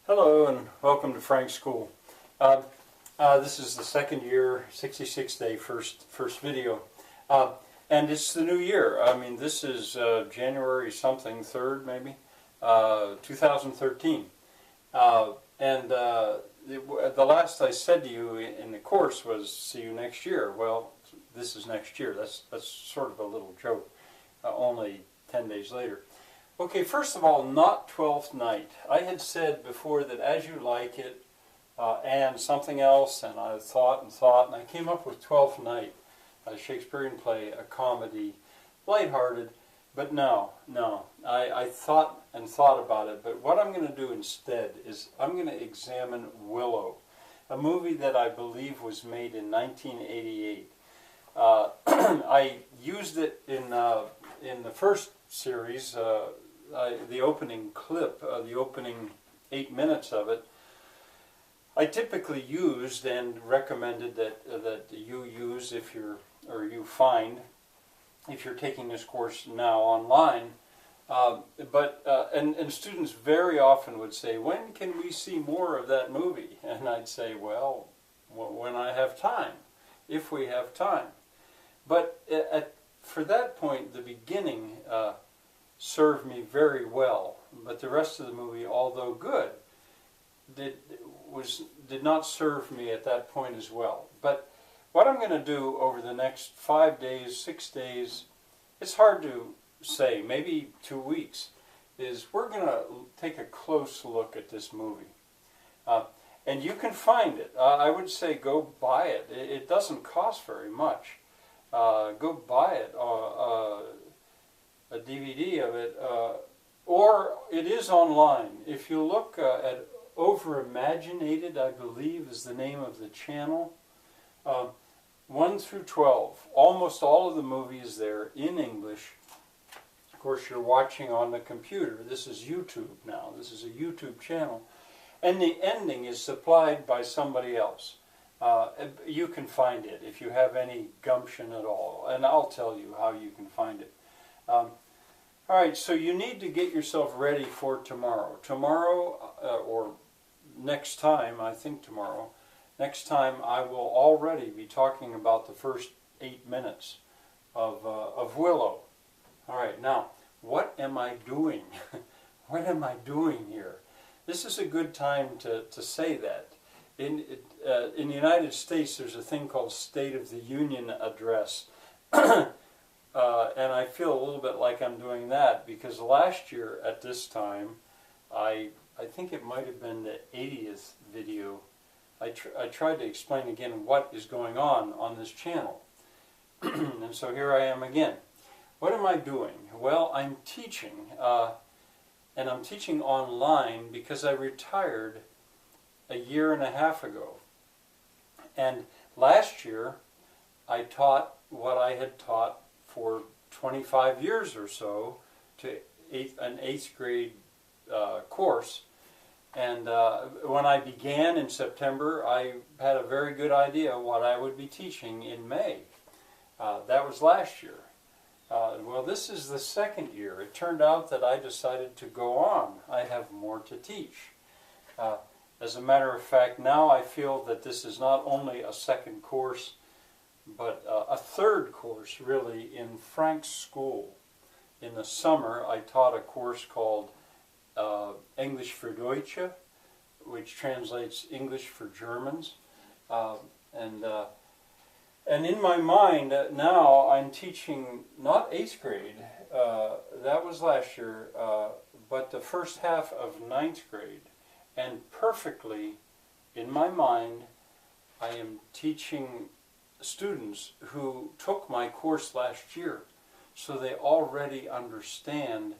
Hello and welcome to Frank's School. This is the second year, 66th day, first video. And it's the new year. I mean, this is January something, 3rd maybe, 2013. The last I said to you in the course was, see you next year. Well, this is next year. That's sort of a little joke, only 10 days later. Okay, first of all, not Twelfth Night. I had said before that As You Like It and something else, and I thought, and I came up with Twelfth Night, a Shakespearean play, a comedy, lighthearted, but no. I thought about it, but what I'm going to do instead is I'm going to examine Willow, a movie that I believe was made in 1988. I used it in the first series, the opening clip, the opening 8 minutes of it. I typically used and recommended that you use if you're taking this course now online. And students very often would say, when can we see more of that movie? And I'd say, well, when I have time, if we have time. But for that point, the beginning served me very well, but the rest of the movie, although good, did not serve me at that point as well. But what I'm going to do over the next 5 days, 6 days, it's hard to say, maybe 2 weeks, is we're going to take a close look at this movie. And you can find it. I would say go buy it. It doesn't cost very much. Go buy it, a DVD of it, or it is online. If you look at Overimaginated, I believe is the name of the channel, 1 through 12, almost all of the movie is there in English. Of course, you're watching on the computer. This is YouTube now. This is a YouTube channel. And the ending is supplied by somebody else. You can find it if you have any gumption at all, and I'll tell you how you can find it. All right, so you need to get yourself ready for tomorrow. Tomorrow, or next time, I think tomorrow, next time I will already be talking about the first 8 minutes of Willow. All right, now, what am I doing? What am I doing here? This is a good time to say that. In the United States, there's a thing called State of the Union Address. And I feel a little bit like I'm doing that because last year at this time, I think it might have been the 80th video, I tried to explain again what is going on this channel. And so here I am again. What am I doing? Well, I'm teaching, and I'm teaching online because I retired a year and a half ago. And last year, I taught what I had taught for 25 years or so to an 8th grade course. And when I began in September, I had a very good idea what I would be teaching in May. That was last year. Well, this is the second year. It turned out that I decided to go on. I have more to teach. As a matter of fact, now I feel that this is not only a second course, but a third course, really, in Frank's School. In the summer, I taught a course called English für Deutsche, which translates English for Germans. And in my mind, now I'm teaching not 8th grade, that was last year, but the first half of 9th grade. And perfectly, in my mind, I am teaching students who took my course last year, so they already understand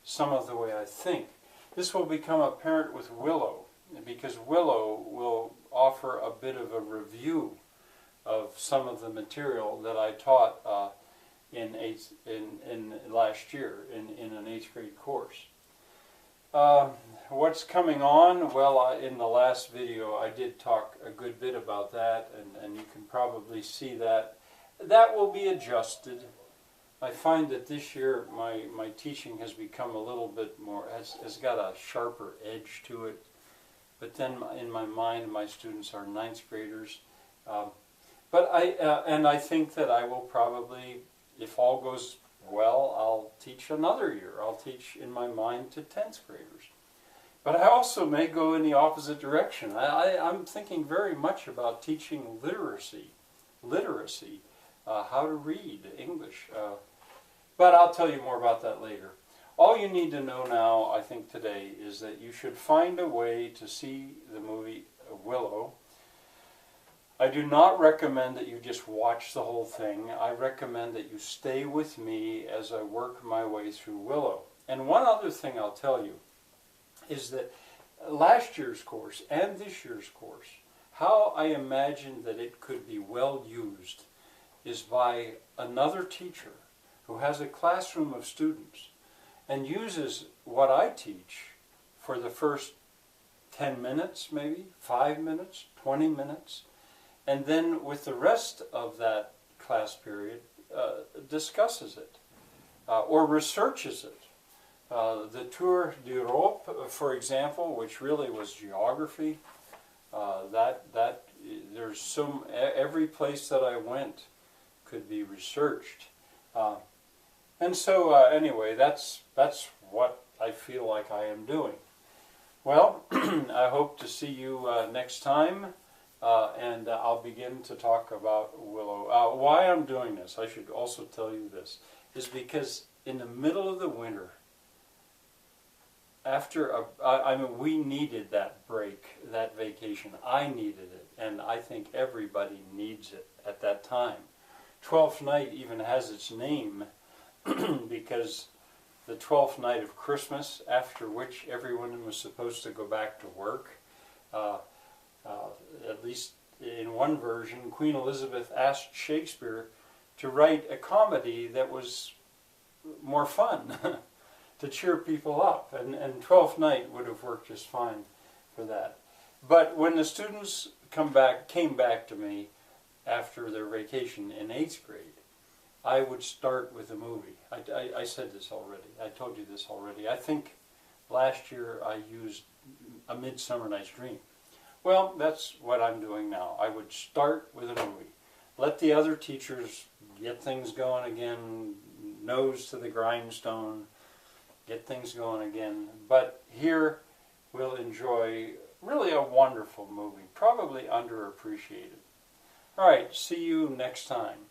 some of the way I think. This will become apparent with Willow, because Willow will offer a bit of a review of some of the material that I taught in last year in an 8th grade course. What's coming on? Well, in the last video I did talk a good bit about that, and you can probably see that. That will be adjusted. I find that this year my teaching has become a little bit more, has got a sharper edge to it. but then in my mind, my students are ninth graders. I think that I will probably, if all goes well, I'll teach another year. I'll teach in my mind to 10th graders. But I also may go in the opposite direction. I'm thinking very much about teaching literacy, how to read English. But I'll tell you more about that later. All you need to know now, I think today, is that you should find a way to see the movie Willow. I do not recommend that you just watch the whole thing. I recommend that you stay with me as I work my way through Willow. And one other thing I'll tell you is that last year's course and this year's course, how I imagine that it could be well used is by another teacher who has a classroom of students and uses what I teach for the first 10 minutes, maybe 5 minutes, 20 minutes, and then with the rest of that class period discusses it or researches it. The Tour d'Europe, for example, which really was geography, there's every place that I went could be researched. And so anyway, that's what I feel like I am doing. Well, I hope to see you next time, and I'll begin to talk about Willow. Why I'm doing this, I should also tell you this, is because in the middle of the winter, we needed that break, that vacation. I needed it, and I think everybody needs it at that time. Twelfth Night even has its name because the 12th night of Christmas, after which everyone was supposed to go back to work, at least in one version, Queen Elizabeth asked Shakespeare to write a comedy that was more fun, to cheer people up, and Twelfth Night would have worked just fine for that. But when the students came back to me after their vacation in 8th grade, I would start with a movie. I said this already. I told you this already. I think last year I used A Midsummer Night's Dream. Well, that's what I'm doing now. I would start with a movie. Let the other teachers get things going again, nose to the grindstone, get things going again. But here we'll enjoy really a wonderful movie, probably underappreciated. All right, see you next time.